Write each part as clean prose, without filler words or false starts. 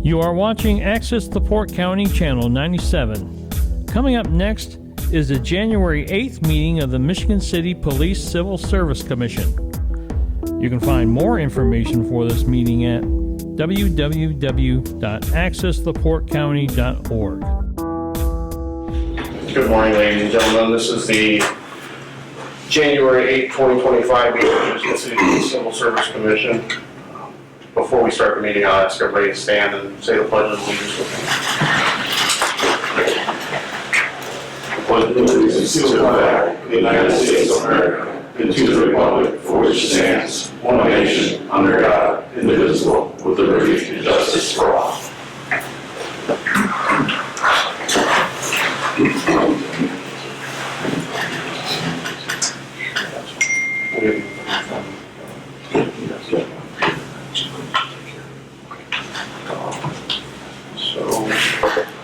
You are watching Access LaPorte County Channel 97. Coming up next is the January 8th meeting of the Michigan City Police Civil Service Commission. You can find more information for this meeting at www.accesslaportecounty.org. Good morning, ladies and gentlemen. This is the January 8, 2025 meeting of the Michigan City Police Civil Service Commission. Before we start the meeting, I'll ask everybody to stand and say the Pledge of Allegiance with me. I pledge allegiance to the flag of the United States of America and to the republic for which it stands, one nation, under God, indivisible, with liberty and justice for all.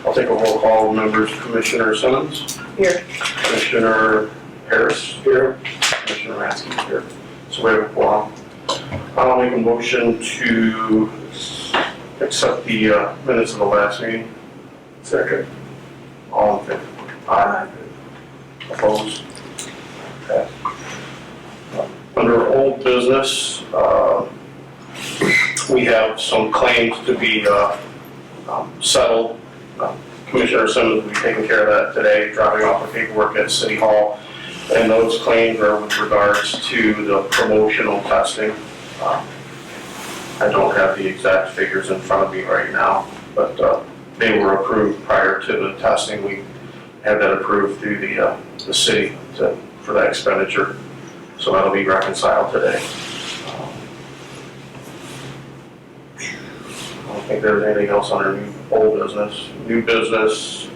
I'll take a roll call. Members, Commissioner Simmons. Here. Commissioner Harris. Here. Commissioner Maskey here. So we have a quorum. I'll make a motion to accept the minutes of the last meeting. Second. All in favor? Aye. Opposed? Okay. Under old business, we have some claims to be settled. Commissioner Simmons will be taking care of that today, dropping off the paperwork at City Hall. And those claims are with regards to the promotional testing. I don't have the exact figures in front of me right now, but they were approved prior to the testing. We had that approved through the city for that expenditure. So that'll be reconciled today. I don't think there's anything else under old business. New business,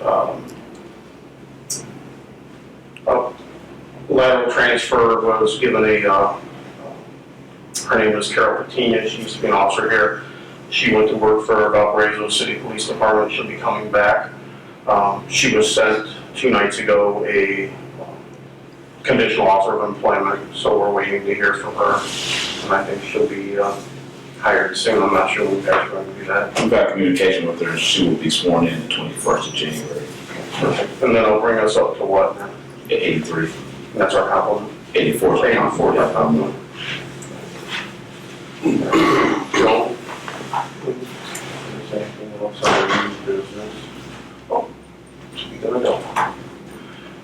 lateral transfer was given her name is Carol Patina. She used to be an officer here. She went to work for Valparaiso City Police Department. She'll be coming back. She was sent 2 nights ago a conditional offer of employment, so we're waiting to hear from her. And I think she'll be hired soon. I'm not sure when you guys are going to do that. We've got communication with her. She will be sworn in the 21st of January. Perfect. And then it'll bring us up to what now? 83. That's our compliment. 84 is our 84, yeah, compliment. Joe? Is there anything else on the new business? Oh, we're gonna go.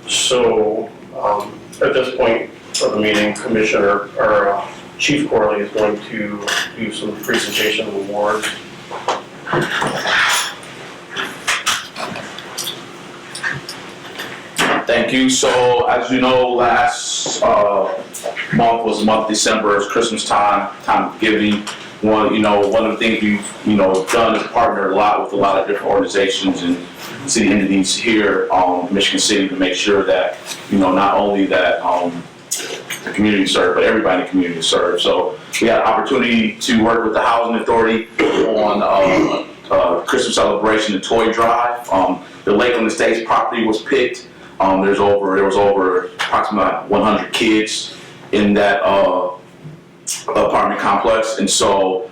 So, at this point of the meeting, Commissioner, or Chief Corley is going to do some presentation of awards. Thank you. So, as you know, last month was the month of December. It's Christmas time of giving. One of the things we've done is partner a lot with a lot of different organizations and city entities here in Michigan City to make sure that not only that the community served, but everybody in the community is served. So we had an opportunity to work with the Housing Authority on Christmas celebration and toy drive. The Lakeland Estates property was picked. There was over approximately 100 kids in that apartment complex, and so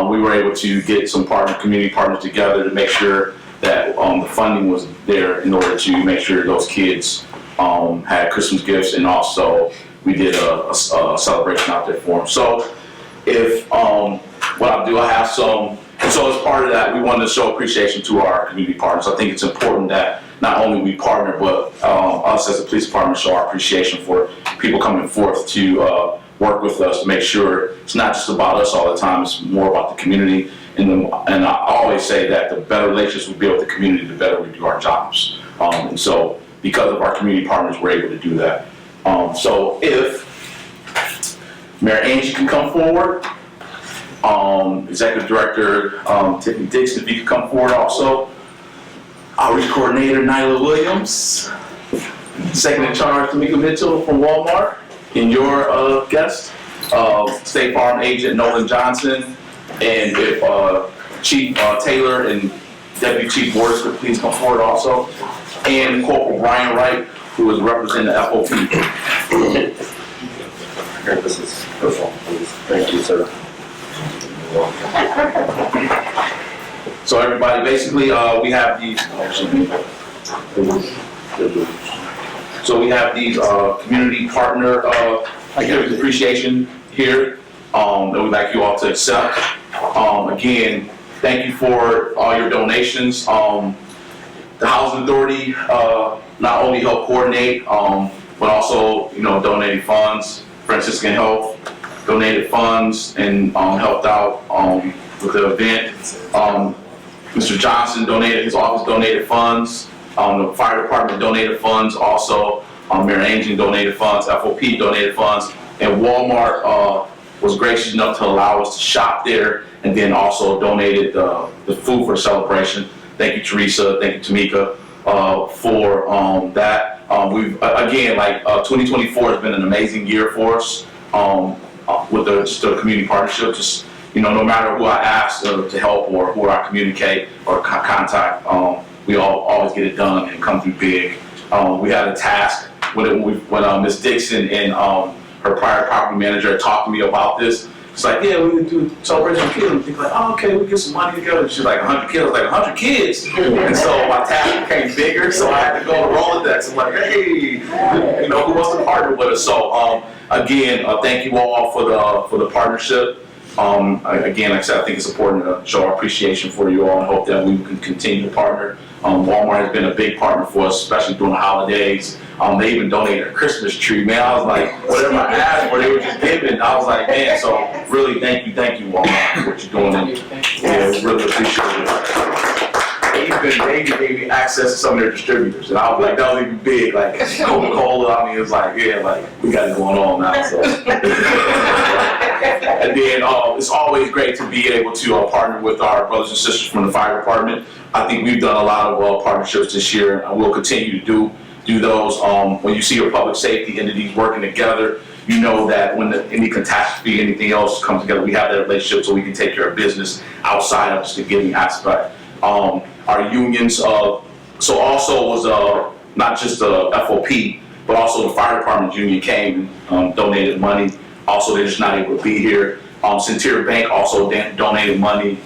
we were able to get some community partners together to make sure that the funding was there in order to make sure those kids had Christmas gifts, and also we did a celebration out there for them. So if what I'll do, I have some. So as part of that, we wanted to show appreciation to our community partners. I think it's important that not only we partner, but us as a police department show our appreciation for people coming forth to work with us to make sure it's not just about us all the time, it's more about the community. And I always say that the better relationships we build with the community, the better we do our jobs. And so because of our community partners, we're able to do that. So if Mayor Angie can come forward, Executive Director Tiffany Dixon, if you could come forward also. Outreach Coordinator Nyla Williams, Second in Charge Tamika Mitchell from Walmart, and your guest, State Farm Agent Nolan Johnson, and if Chief Taylor and Deputy Chief Wars could please come forward also, and Corporal Brian Wright, who is representing the FOP. Here, this is personal, please. Thank you, sir. So everybody, basically, we have these, community partner, appreciation here, that we'd like you all to accept. Again, thank you for all your donations. The Housing Authority, not only helped coordinate, but also, donated funds. Franciscan Health donated funds and helped out with the event. Mr. Johnson donated, his office donated funds. The fire department donated funds also. Mayor Angel donated funds, FOP donated funds, and Walmart was gracious enough to allow us to shop there, and then also donated the food for celebration. Thank you, Teresa. Thank you, Tamika, for that. We've again, 2024 has been an amazing year for us with the community partnership. Just no matter who I ask to help or who I communicate or contact, we always get it done and come through big. We had a task when Ms. Dixon and her prior property manager talked to me about this. It's like, yeah, we can do celebration of kids. And think like, oh, okay, we get some money together. She's like, 100 kids, like 100 kids. And so my task became bigger, so I had to go to Rolodex. I'm like, hey, who wants to partner with us? So again, thank you all for the partnership. Again, like I said, I think it's important to show our appreciation for you all and hope that we can continue to partner. Walmart has been a big partner for us, especially during the holidays. They even donated a Christmas tree, man. I was like, whatever I asked for, they were just giving. I was like, man, so really thank you Walmart for what you're doing. And, yeah, we really appreciate it. They even gave me access to some of their distributors, and I was like, that was even big, like Coca-Cola. I mean, it was like, yeah, like we got it going on now. So. And then it's always great to be able to partner with our brothers and sisters from the fire department. I think we've done a lot of partnerships this year, and we'll continue to do those. When you see your public safety entities working together, you know that when any catastrophe, anything else comes together, we have that relationship so we can take care of business outside of just the giving aspect. Our unions, so also was not just the FOP, but also the fire department union came and donated money. Also, they're just not able to be here. Centura Bank also donated money.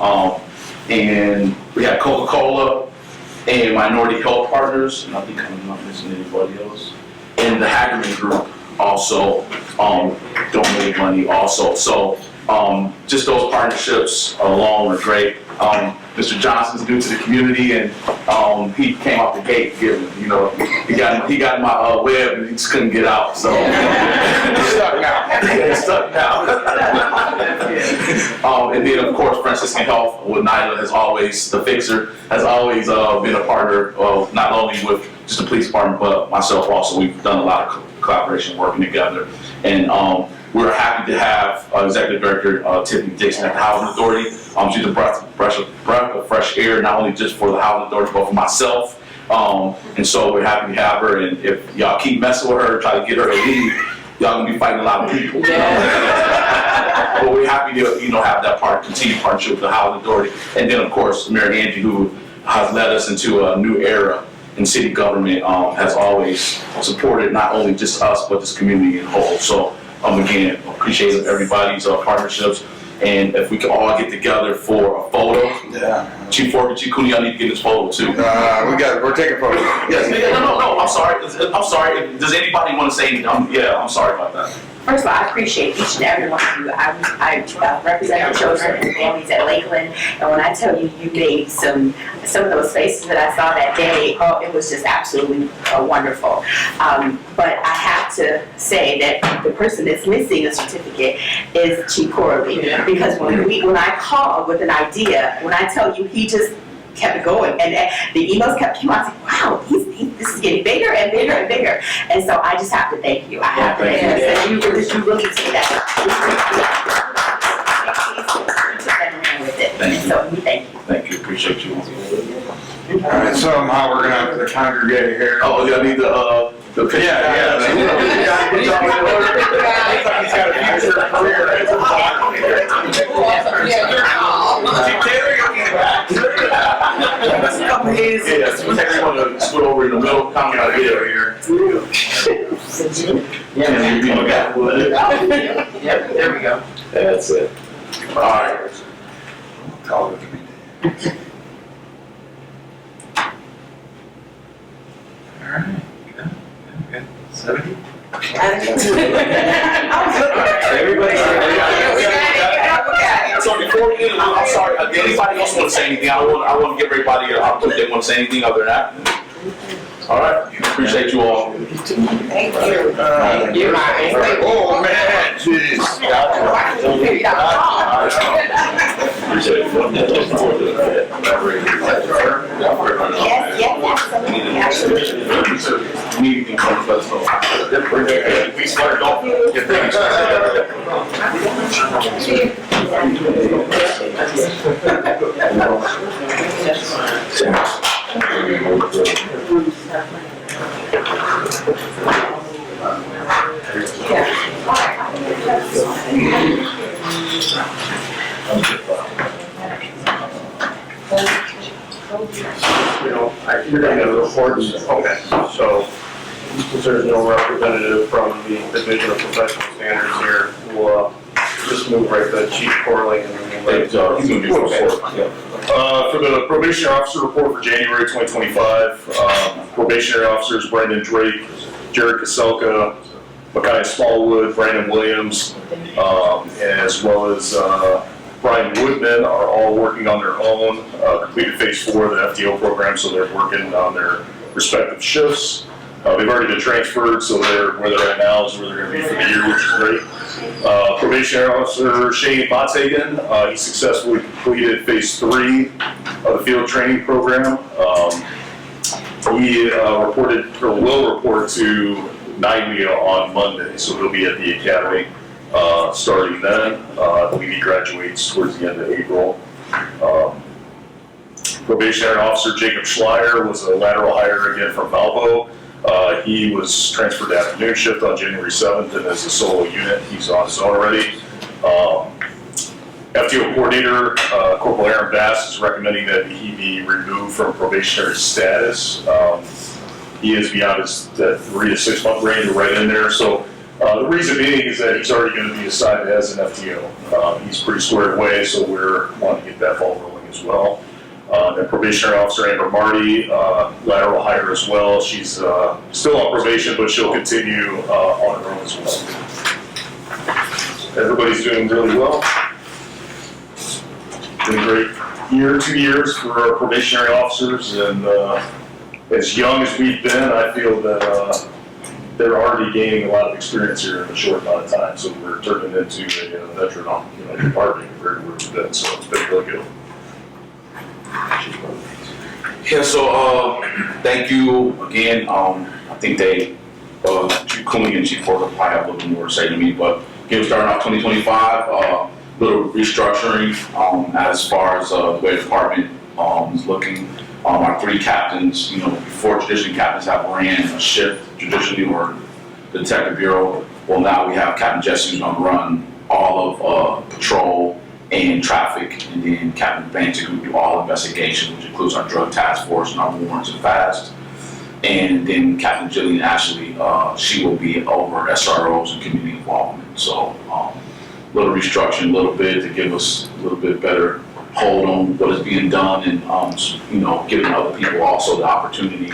And we had Coca-Cola and Minority Health Partners, and I think I'm not missing anybody else. And the Hagerman Group also donated money also. So just those partnerships alone are great. Mr. Johnson's new to the community, and he came out the gate giving. He got my web, and he just couldn't get out. So he's stuck now. Stuck now. And then of course, Franciscan Health with Nyla has always, the fixer, has always been a partner, not only with just the police department, but myself also. We've done a lot of collaboration working together, and we're happy to have Executive Director Tiffany Dixon at the Housing Authority. She's a breath of fresh air, not only just for the Housing Authority, but for myself. And so we're happy to have her. And if y'all keep messing with her, try to get her to leave, y'all gonna be fighting a lot of people. But we're happy to have that continued partnership with the Housing Authority. And then of course, Mayor Angie, who has led us into a new era in city government, has always supported not only just us, but this community in whole. So again, appreciate everybody's partnerships. And if we can all get together for a photo. Yeah. Chief Forker, Chief Cooney, I need to get this photo too. We're taking photos. Yes, no, I'm sorry. Does anybody want to say anything? I'm sorry about that. First of all, I appreciate each and every one of you. I represent the children and families at Lakeland, and when I tell you, you made some of those faces that I saw that day, it was just absolutely wonderful. But I have to say that the person that's missing a certificate is Chief Corley, because when I called with an idea, when I tell you, he just kept it going, and the emails kept coming out. I was like, wow, this is getting bigger and bigger and bigger. And so I just have to thank you. I have to thank you. You really took that. With it. So we thank you. Thank you. Appreciate you. All right, somehow we're gonna have to congregate here. Oh, y'all need the picture. Yeah. He's got a future career as a Everyone to scoot over in the middle, come out here. Yeah, there we go. That's it. All right. Everybody. So before we get, I'm sorry, did anybody else want to say anything? I want to give everybody an opportunity. They want to say anything other than that? All right, appreciate you all. Thank you. You're my. Oh, man, jeez. Yes, absolutely. Meeting comes, let's go. We started off. Get things. You're gonna go to the reports? Okay, so, since there's no representative from the Division of Professional Standards here, we'll, just move right to Chief Corley and then we'll He's gonna do the report. For the probationary officer report for January 2025, probationary officers Brandon Drake, Jared Kaselka, Micaiah Smallwood, Brandon Williams, as well as Brian Woodman are all working on their own, completed phase 4 of the FTO program, so they're working on their respective shifts. They've already been transferred, so where they're at now is where they're going to be for the year, which is great. Probationary officer Shane Monthagen, he successfully completed phase 3 of the field training program. He reported, or will report to NIMEA on Monday, so he'll be at the academy starting then. I believe he graduates towards the end of April. Probationary officer Jacob Schleier was a lateral hire again from Valpo. He was transferred to afternoon shift on January 7th, and as a solo unit, he's on his own already. FTO coordinator, Corporal Aaron Bass, is recommending that he be removed from probationary status. He is beyond his 3 to 6 month range, right in there. So the reason being is that he's already going to be assigned as an FTO. He's pretty squared away, so we're wanting to get that ball rolling as well. And probationary officer Amber Marty, lateral hire as well. She's still on probation, but she'll continue on her own as well. Everybody's doing really well. Been a great year, 2 years for our probationary officers, and as young as we've been, I feel that they're already gaining a lot of experience here in a short amount of time. So we're turning into a veteran, department compared to where we've been. So it's been really good. Yeah, so thank you again. I think they, Chief Cooney and Chief Porter probably have a little more to say to me, but again, starting off 2025, little restructuring as far as the way the department is looking. Our 3 captains, before traditionally captains have ran a shift traditionally or the Detective Bureau. Well, now we have Captain Jesse who's going to run all of patrol and traffic, and then Captain Bantic who will do all investigation, which includes our drug task force and our warrants and fast. And then Captain Jillian Ashley, she will be over SROs and community involvement. So a little restructuring, a little bit to give us a little bit better hold on what is being done, and giving other people also the opportunity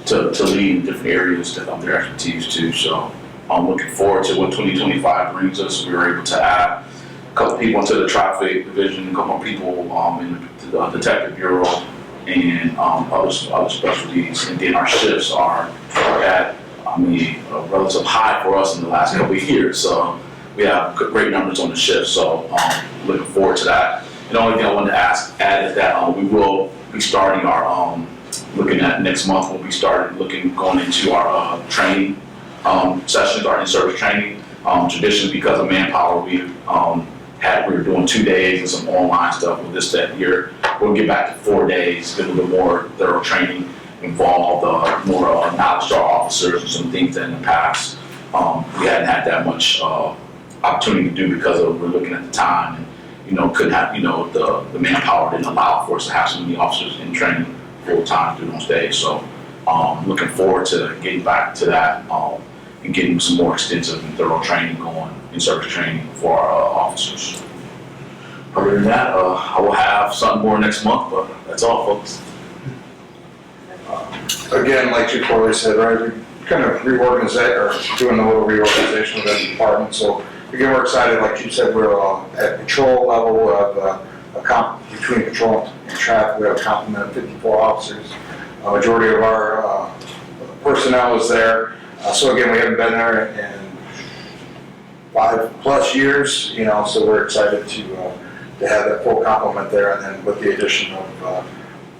to lead in different areas of their expertise too. So I'm looking forward to what 2025 brings us. We were able to add a couple people into the traffic division, a couple people in the Detective Bureau, and other specialties. And then our shifts are at a relative high for us in the last couple of years. So we have great numbers on the shift. So looking forward to that. And the only thing I wanted to add is that we will be starting our looking at next month. We'll be going into our training sessions, our in-service training. Traditionally, because of manpower, we were doing 2 days and some online stuff. With this that year, we'll get back to 4 days, get a little bit more thorough training involved, more knowledge to our officers and some things that in the past we hadn't had that much opportunity to do because we're looking at the time and couldn't have the manpower didn't allow for us to have so many officers in training full time through those days. So looking forward to getting back to that and getting some more extensive and thorough training going, in-service training for our officers. Other than that, I will have something more next month, but that's all, folks. Again, like Chief Corley said, right, kind of reorganization, or doing a little reorganization of the department. So again, we're excited, like you said, we're at patrol level of between patrol and traffic, we have a complement of 54 officers. Majority of our personnel is there. So again, we haven't been there in 5+ years, you know, so we're excited to have that full complement there. And then with the addition of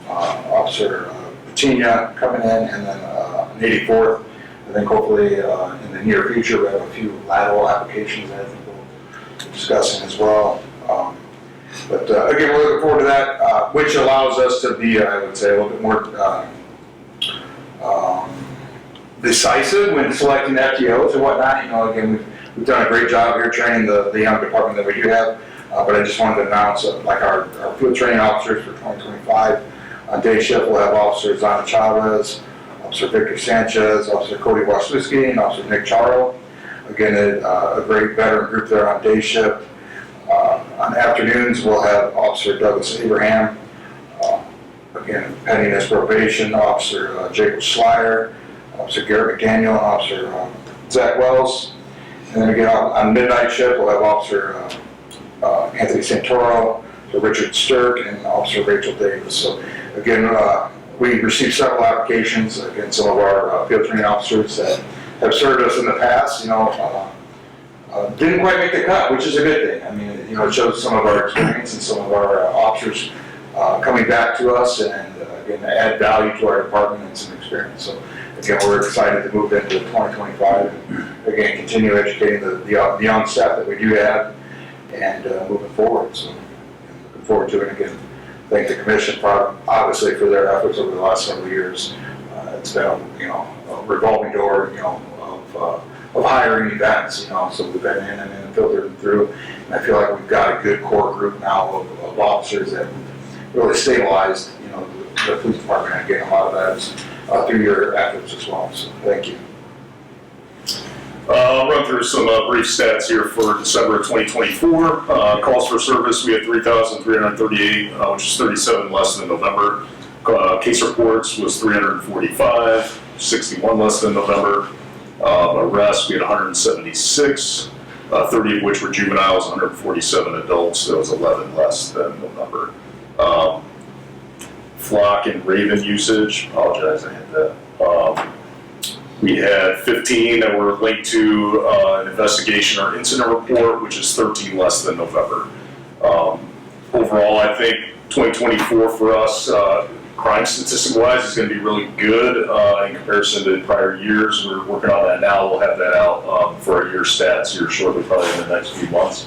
Officer Patina coming in, and then an 84th, I think hopefully in the near future we have a few lateral applications that I think we'll be discussing as well. But again, we're looking forward to that, which allows us to be, I would say, a little bit more decisive when selecting FTOs and whatnot. You know, again, we've done a great job here training the young department that we do have. But I just wanted to announce, like our field training officers for 2025, on day shift we'll have Officer Zana Chavez, Officer Victor Sanchez, Officer Cody Waswiski, and Officer Nick Charlo. Again, a great veteran group there on day shift. On afternoons, we'll have Officer Douglas Abraham, again, pending his probation, Officer Jacob Schleier, Officer Garrett McDaniel, and Officer Zach Wells. And then again, on midnight shift, we'll have Officer Anthony Santoro, Richard Sturk, and Officer Rachel Davis. So again, we received several applications. Again, some of our field training officers that have served us in the past, you know, didn't quite make the cut, which is a good thing. I mean, you know, it shows some of our experience and some of our officers coming back to us and again, add value to our department and some experience. So again, we're excited to move into 2025 and again, continue educating the young staff that we do have and moving forward. So looking forward to it. Again, thank the commission obviously for their efforts over the last several years. It's been, you know, a revolving door, you know, of hiring events, you know, so we've been in and filtered through, and I feel like we've got a good core group now of officers that really stabilized, you know, the police department. And again, a lot of that is through your efforts as well, so thank you. I'll run through some brief stats here for December of 2024. Calls for service, we had 3,338, which is 37 less than November. Case reports was 345, 61 less than November. Arrests, we had 176, 30 of which were juveniles, 147 adults. That was 11 less than November. Flock and Raven usage, apologize, I had that. We had 15 that were linked to an investigation or incident report, which is 13 less than November. Overall, I think 2024 for us, crime statistic-wise, is going to be really good in comparison to prior years. We're working on that now. We'll have that out for our year stats here shortly, probably in the next few months.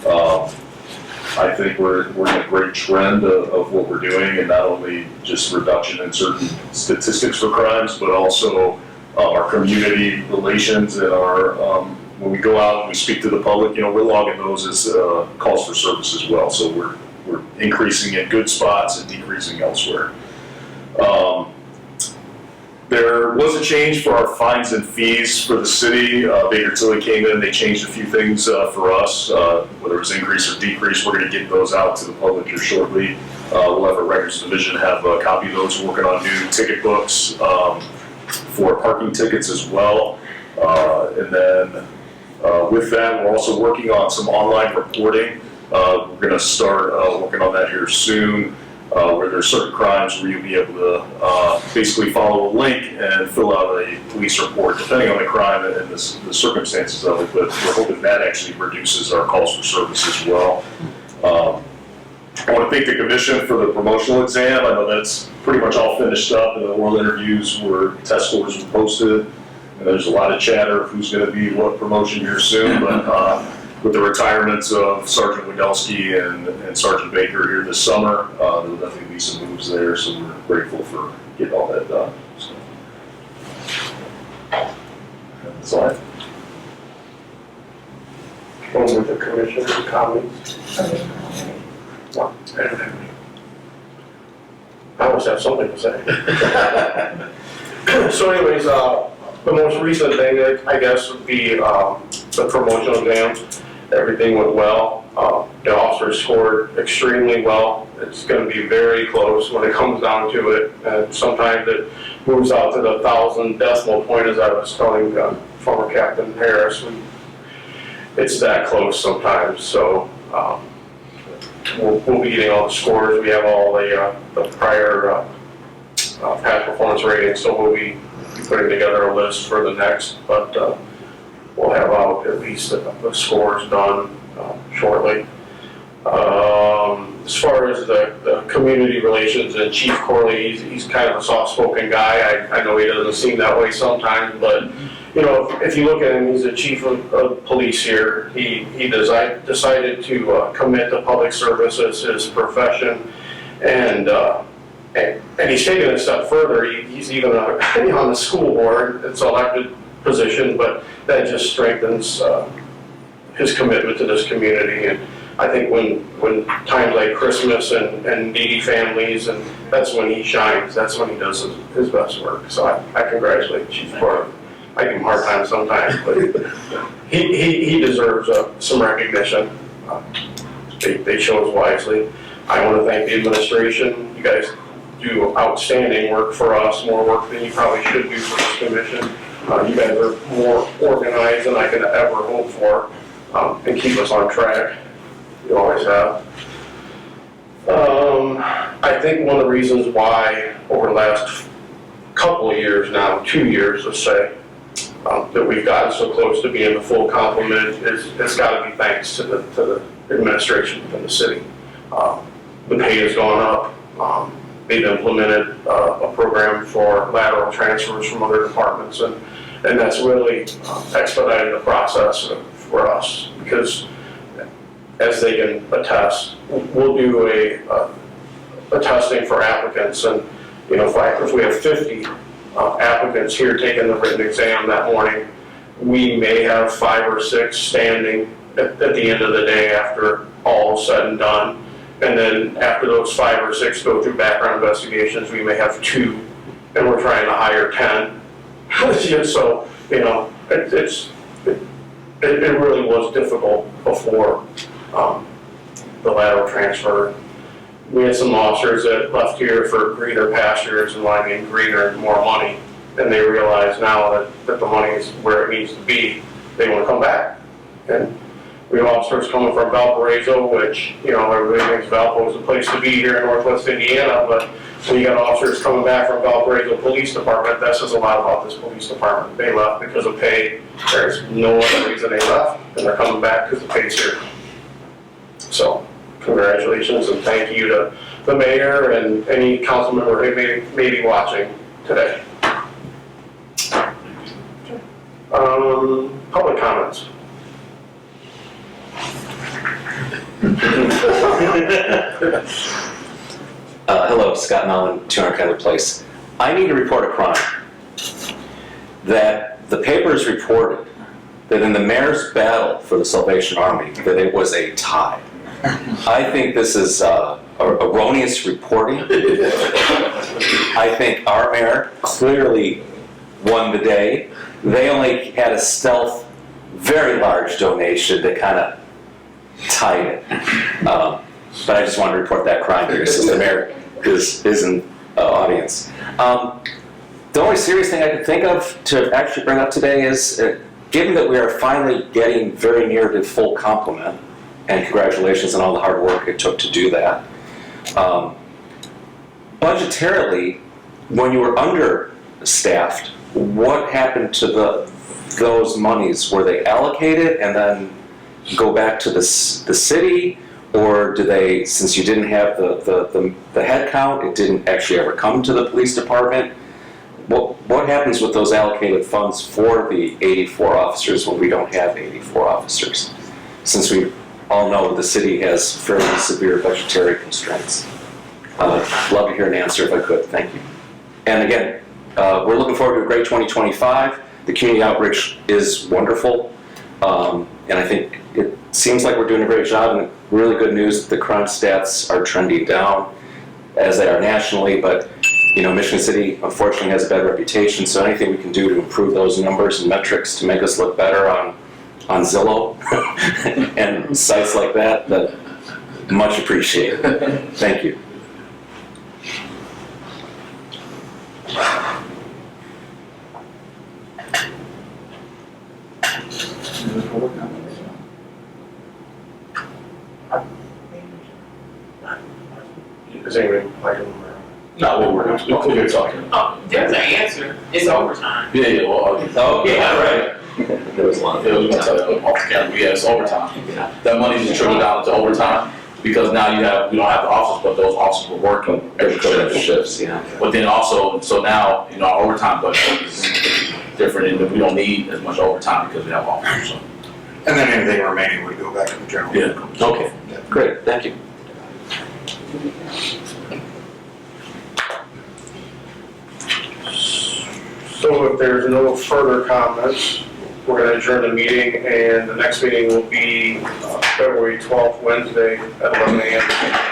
I think we're in a great trend of what we're doing, and not only just reduction in certain statistics for crimes, but also our community relations and our when we go out and we speak to the public, you know, we're logging those as calls for service as well. So we're increasing in good spots and decreasing elsewhere. There was a change for our fines and fees for the city. Baker Tilly came in, they changed a few things for us, whether it was increase or decrease. We're going to get those out to the public here shortly. We'll have our records division have a copy of those. We're working on new ticket books for parking tickets as well. And then with that, we're also working on some online reporting. We're going to start working on that here soon, where there's certain crimes where you'll be able to basically follow a link and fill out a police report, depending on the crime and the circumstances of it. But we're hoping that actually reduces our calls for service as well. I want to thank the commission for the promotional exam. I know that's pretty much all finished up, and the oral interviews test scores were posted, and there's a lot of chatter of who's going to be what promotion here soon. But with the retirements of Sergeant Widelski and Sergeant Baker here this summer, there'll definitely be some moves there, so we're grateful for getting all that done. So, that's all I have. Going with the commissioner's comments. No, I don't have any. I always have something to say. So anyways, the most recent thing, I guess, would be the promotional exam. everything went well. The officers scored extremely well. It's going to be very close when it comes down to it. And sometimes it moves out to the 1,000 decimal point, as I was telling former Captain Harris. It's that close sometimes. So we'll be getting all the scores. We have all the prior past performance ratings, so we'll be putting together a list for the next, but we'll have out at least the scores done shortly. As far as the community relations and Chief Corley, he's kind of a soft-spoken guy. I know he doesn't seem that way sometimes, but you know, if you look at him, he's the chief of police here. He decided to commit to public service as his profession, and he's taken it a step further. He's even on the school board. It's an elected position, but that just strengthens his commitment to this community. And I think when times like Christmas and needy families, and that's when he shines. That's when he does his best work. So I congratulate Chief Corley. I give him a hard time sometimes, but he deserves some recognition. They chose wisely. I want to thank the administration. You guys do outstanding work for us, more work than you probably should do for this commission. You guys are more organized than I could ever hope for, and keep us on track. You always have. I think one of the reasons why over the last couple of years now, 2 years, let's say, that we've gotten so close to being the full complement it's got to be thanks to the administration within the city. The pay has gone up. They've implemented a program for lateral transfers from other departments, and that's really expedited the process for us, because as they can attest, we'll do a testing for applicants, and you know, if we have 50 applicants here taking the written exam that morning, we may have 5 or 6 standing at the end of the day after all is said and done. And then after those 5 or 6 go through background investigations, we may have 2, and we're trying to hire 10. So, you know, it really was difficult before the lateral transfer. We had some officers that left here for greener pastures, and when I mean greener, more money, and they realize now that the money is where it needs to be. They want to come back. And we have officers coming from Valparaiso, which, you know, everybody thinks Valpo is the place to be here in Northwest Indiana, but when you got officers coming back from Valparaiso Police Department, that says a lot about this police department. They left because of pay. There's no other reason they left, and they're coming back because the pay's here. So, congratulations and thank you to the mayor and any council member who may be watching today. Public comments. Hello, Scott Mellon, 200 Kendall Place. I need to report a crime. That the papers reported that in the mayor's battle for the Salvation Army, that it was a tie. I think this is erroneous reporting. I think our mayor clearly won the day. They only had a stealth, very large donation to kind of tie it. But I just wanted to report that crime here since the mayor is in the audience. The only serious thing I could think of to actually bring up today is, given that we are finally getting very near to full complement, and congratulations on all the hard work it took to do that. Budgetarily, when you were understaffed, what happened to those monies? Were they allocated and then go back to the city, or do they, since you didn't have the head count, it didn't actually ever come to the police department? What happens with those allocated funds for the 84 officers when we don't have 84 officers? Since we all know the city has fairly severe budgetary constraints. Love to hear an answer if I could. Thank you. And again, we're looking forward to a great 2025. The community outreach is wonderful. And I think it seems like we're doing a great job, and really good news that the crime stats are trending down, as they are nationally, but you know, Michigan City unfortunately has a bad reputation, so anything we can do to improve those numbers and metrics to make us look better on on Zillow and sites like that, much appreciated. Thank you. Is anybody, I can, No, we're good talking. Oh, there's an answer. It's overtime. Yeah, well, Oh, right. There was a lot. It was gonna tell you, off the camera, yeah, it's overtime. That money just trickled down to overtime, because now we don't have the officers, but those officers were working extra shifts. Yeah. But then also, so now, our overtime budget is different, and we don't need as much overtime because we have officers, so. And then anything remaining would go back to the general. Yeah. Okay, great, thank you. so if there's no further comments, we're gonna adjourn the meeting, and the next meeting will be February 12th, Wednesday at 11 a.m.